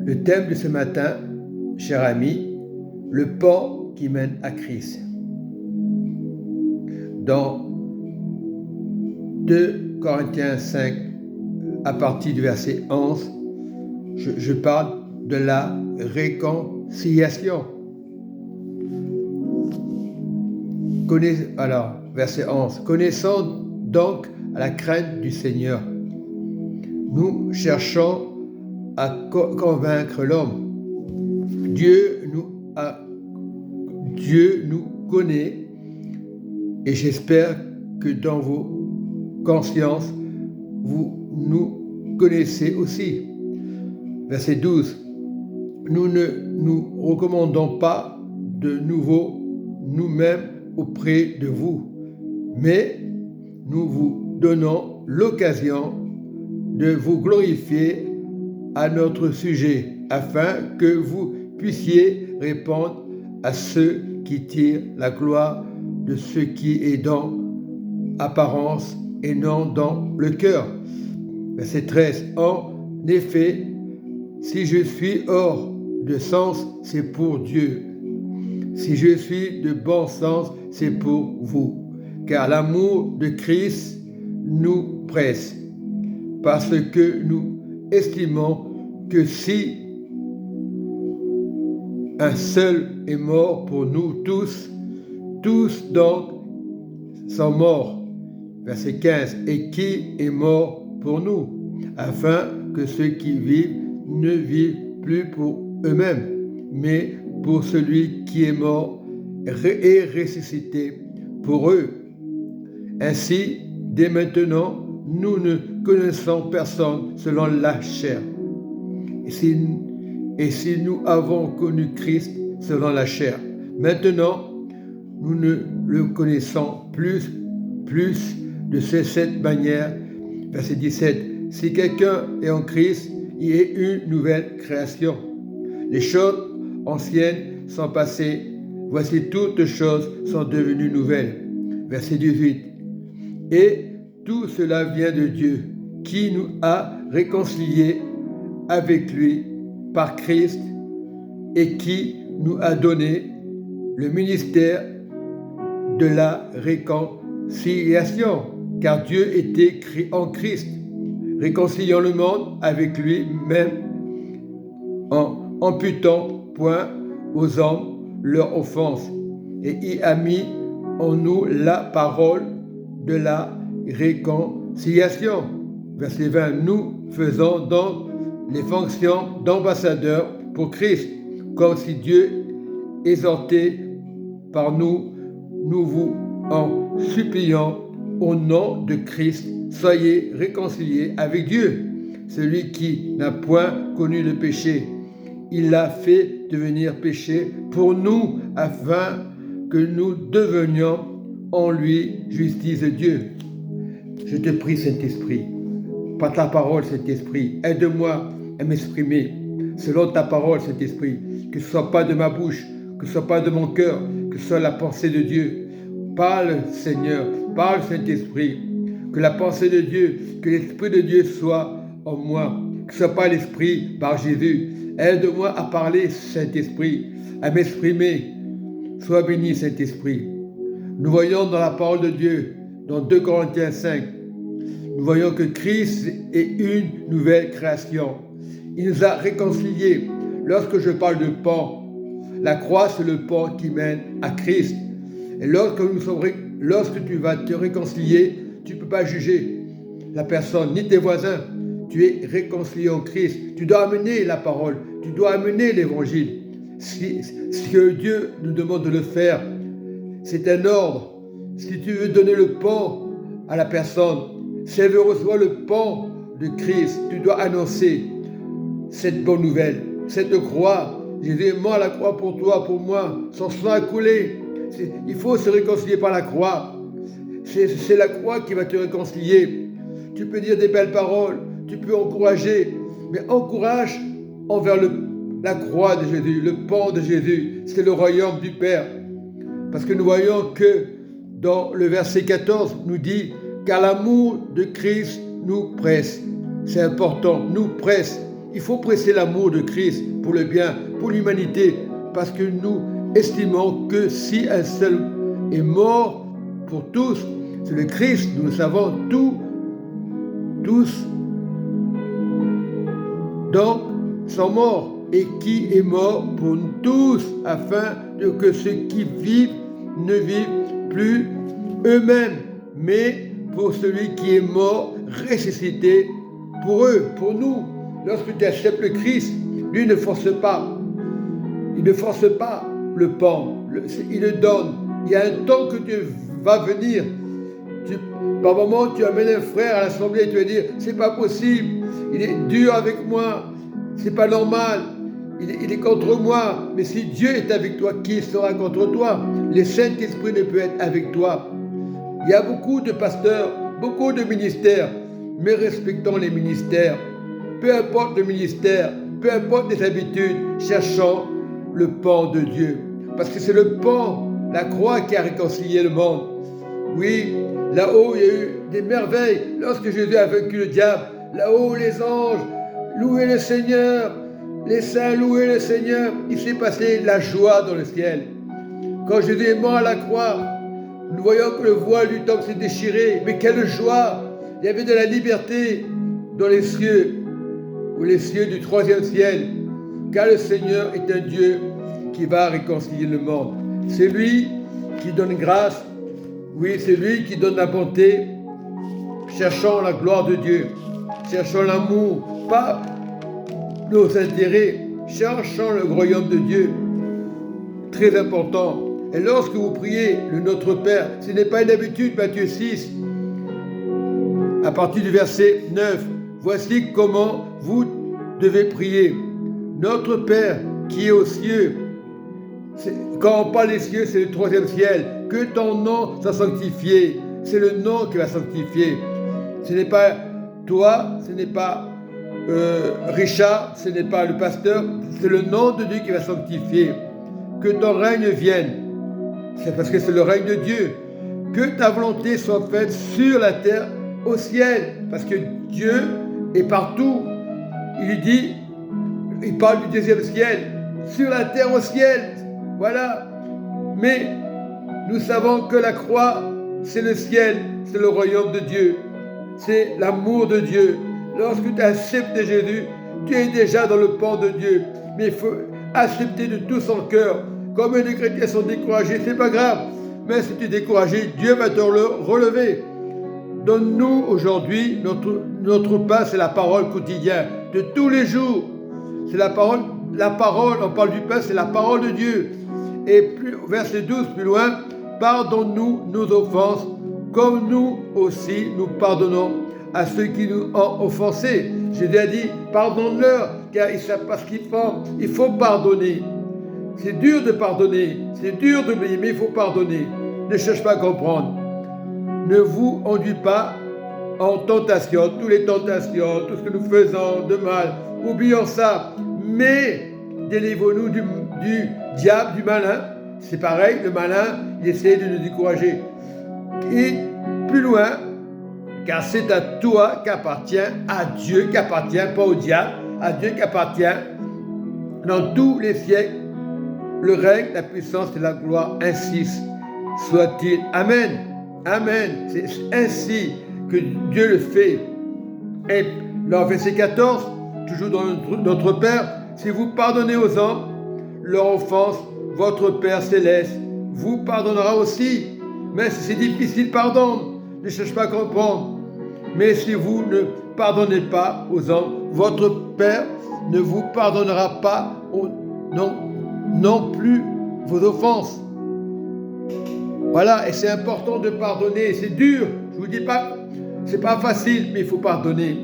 Le thème de ce matin, cher ami, le pont qui mène à Christ. Dans 2 Corinthiens 5, à partir du verset 11, je parle de la réconciliation. Alors, verset 11. Connaissons donc la crainte du Seigneur. Nous cherchons à convaincre l'homme. Dieu nous connaît et j'espère que dans vos consciences, vous nous connaissez aussi. Verset 12. Nous ne nous recommandons pas de nouveau nous-mêmes auprès de vous, mais nous vous donnons l'occasion de vous glorifier à notre sujet, afin que vous puissiez répondre à ceux qui tirent la gloire de ce qui est dans apparence et non dans le cœur. Verset 13. En effet, si je suis hors de sens, c'est pour Dieu. Si je suis de bon sens, c'est pour vous. Car l'amour de Christ nous presse, parce que nous estimons que si un seul est mort pour nous tous donc sont morts. Verset 15. Et qui est mort pour nous, afin que ceux qui vivent ne vivent plus pour eux-mêmes, mais pour celui qui est mort et ressuscité pour eux. Ainsi, dès maintenant, nous ne connaissons personne selon la chair. Et si nous avons connu Christ selon la chair, maintenant, nous ne le connaissons plus de cette manière. Verset 17. Si quelqu'un est en Christ, il est une nouvelle création. Les choses anciennes sont passées. Voici toutes choses sont devenues nouvelles. Verset 18. Et tout cela vient de Dieu, qui nous a réconciliés avec lui par Christ et qui nous a donné le ministère de la réconciliation, car Dieu était en Christ, réconciliant le monde avec lui-même en imputant point aux hommes leur offense, et il a mis en nous la parole de la réconciliation. Verset 20. Nous faisons donc les fonctions d'ambassadeurs pour Christ, comme si Dieu exhortait par nous vous en suppliant au nom de Christ, soyez réconciliés avec Dieu. Celui qui n'a point connu le péché, il l'a fait devenir péché pour nous, afin que nous devenions en lui justice de Dieu. Je te prie, Saint-Esprit, par ta parole, Saint-Esprit, aide-moi à m'exprimer selon ta parole, Saint-Esprit, que ce ne soit pas de ma bouche, que ce ne soit pas de mon cœur, que ce soit la pensée de Dieu. Parle, Seigneur, parle, Saint-Esprit, que la pensée de Dieu, que l'Esprit de Dieu soit en moi, que ce ne soit pas l'Esprit par Jésus. Aide-moi à parler, Saint-Esprit, à m'exprimer. Sois béni, Saint-Esprit. Nous voyons dans la parole de Dieu, dans 2 Corinthiens 5, nous voyons que Christ est une nouvelle création. Il nous a réconciliés. Lorsque je parle de pont, la croix, c'est le pont qui mène à Christ. Et lorsque tu vas te réconcilier, tu ne peux pas juger la personne, ni tes voisins. Tu es réconcilié en Christ. Tu dois amener la parole. Tu dois amener l'évangile. Ce que Dieu nous demande de le faire, c'est un ordre. Si tu veux donner le pont à la personne, si elle veut recevoir le pont de Christ, tu dois annoncer cette bonne nouvelle, cette croix. Jésus est mort à la croix pour toi, pour moi. Son sang a coulé. Il faut se réconcilier par la croix. C'est la croix qui va te réconcilier. Tu peux dire des belles paroles, tu peux encourager, mais encourage envers la croix de Jésus, le pont de Jésus. C'est le royaume du Père. Parce que nous voyons que dans le verset 14, nous dit « Car l'amour de Christ nous presse ». C'est important, nous presse. Il faut presser l'amour de Christ pour le bien, pour l'humanité, parce que nous estimons que si un seul est mort pour tous, c'est le Christ. Nous le savons tous. Donc, sont morts. Et qui est mort pour nous tous, afin que ceux qui vivent ne vivent plus eux-mêmes, mais pour celui qui est mort, ressuscité pour eux, pour nous. Lorsque tu acceptes le Christ, lui ne force pas. Il ne force pas le pan, il le donne. Il y a un temps que Dieu va venir. Par moment, tu amènes un frère à l'assemblée et tu vas dire, c'est pas possible, il est dur avec moi, c'est pas normal, il est contre moi. Mais si Dieu est avec toi, qui sera contre toi? Le Saint-Esprit ne peut être avec toi. Il y a beaucoup de pasteurs, beaucoup de ministères, mais respectons les ministères. Peu importe le ministère, peu importe les habitudes, cherchons le pan de Dieu. Parce que c'est le pan, la croix qui a réconcilié le monde. Oui, là-haut, il y a eu des merveilles. Lorsque Jésus a vaincu le diable, là-haut, les anges louaient le Seigneur, les saints louaient le Seigneur. Il s'est passé la joie dans le ciel. Quand Jésus est mort à la croix, nous voyons que le voile du temple s'est déchiré. Mais quelle joie! Il y avait de la liberté dans les cieux, ou les cieux du troisième ciel. Car le Seigneur est un Dieu qui va réconcilier le monde. C'est lui qui donne grâce. Oui, c'est lui qui donne la bonté. Cherchons la gloire de Dieu. Cherchons l'amour, pas nos intérêts. Cherchons le royaume de Dieu. Très important. Et lorsque vous priez le Notre Père, ce n'est pas une habitude, Matthieu 6, à partir du verset 9. Voici comment vous devez prier. Notre Père qui est aux cieux. Quand on parle des cieux, c'est le troisième ciel. Que ton nom soit sanctifié. C'est le nom qui va sanctifier. Ce n'est pas toi, ce n'est pas Richard, ce n'est pas le pasteur. C'est le nom de Dieu qui va sanctifier. Que ton règne vienne. C'est parce que c'est le règne de Dieu. Que ta volonté soit faite sur la terre, au ciel. Parce que Dieu est partout. Il dit, il parle du deuxième ciel. Sur la terre, au ciel. Voilà. Mais nous savons que la croix, c'est le ciel, c'est le royaume de Dieu. C'est l'amour de Dieu. Lorsque tu acceptes Jésus, tu es déjà dans le pan de Dieu. Mais il faut accepter de tout son cœur. Comme les chrétiens sont découragés, c'est pas grave. Mais si tu es découragé, Dieu va te relever. Donne-nous aujourd'hui, notre pain, c'est la parole quotidienne de tous les jours. C'est la parole, on parle du pain, c'est la parole de Dieu. Et plus, verset 12, plus loin, pardonne-nous nos offenses, comme nous aussi nous pardonnons à ceux qui nous ont offensés. Jésus a dit, pardonne-leur, car ils ne savent pas ce qu'ils font. Il faut pardonner. C'est dur de pardonner, c'est dur d'oublier, mais il faut pardonner. Ne cherche pas à comprendre. Ne vous enduis pas en tentation, toutes les tentations, tout ce que nous faisons de mal. Oublions ça, mais délivre-nous du diable, du malin. C'est pareil, le malin, il essaie de nous décourager. Et plus loin, car c'est à toi qu'appartient, à Dieu qu'appartient, pas au diable, à Dieu qu'appartient, dans tous les siècles, le règne, la puissance et la gloire, ainsi soit-il. Amen. Amen. C'est ainsi que Dieu le fait. Et dans verset 14, toujours dans notre Père, si vous pardonnez aux hommes leur offense, votre Père céleste vous pardonnera aussi. Mais si c'est difficile, pardonne. Ne cherche pas à comprendre. Mais si vous ne pardonnez pas aux hommes, votre Père ne vous pardonnera pas non plus vos offenses. Voilà, et c'est important de pardonner. C'est dur, je ne vous dis pas, c'est pas facile, mais il faut pardonner.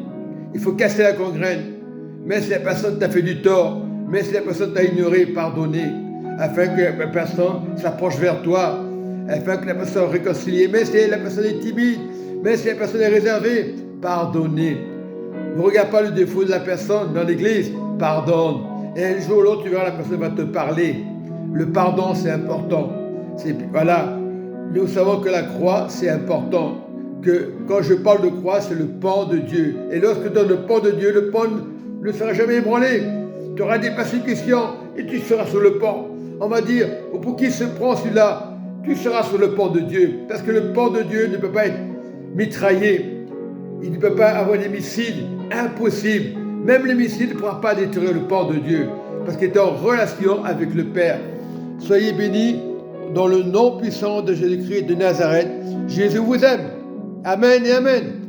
Il faut casser la gangrène. Mais si la personne t'a fait du tort, mais si la personne t'a ignoré, pardonner, afin que la personne s'approche vers toi, afin que la personne soit réconciliée. Mais si la personne est timide, mais si la personne est réservée, pardonnez. Ne regarde pas le défaut de la personne dans l'église, pardonne. Et un jour ou l'autre, tu verras, la personne va te parler. Le pardon, c'est important. Voilà. Nous savons que la croix, c'est important. Que quand je parle de croix, c'est le pan de Dieu. Et lorsque dans le pan de Dieu, le pan ne sera jamais ébranlé. Tu auras des persécutions et tu seras sur le pont. On va dire, pour qui se prend celui-là, tu seras sur le pont de Dieu. Parce que le pont de Dieu ne peut pas être mitraillé. Il ne peut pas avoir des missiles. Impossible. Même les missiles ne pourront pas détruire le pont de Dieu. Parce qu'il est en relation avec le Père. Soyez bénis dans le nom puissant de Jésus-Christ de Nazareth. Jésus vous aime. Amen et amen.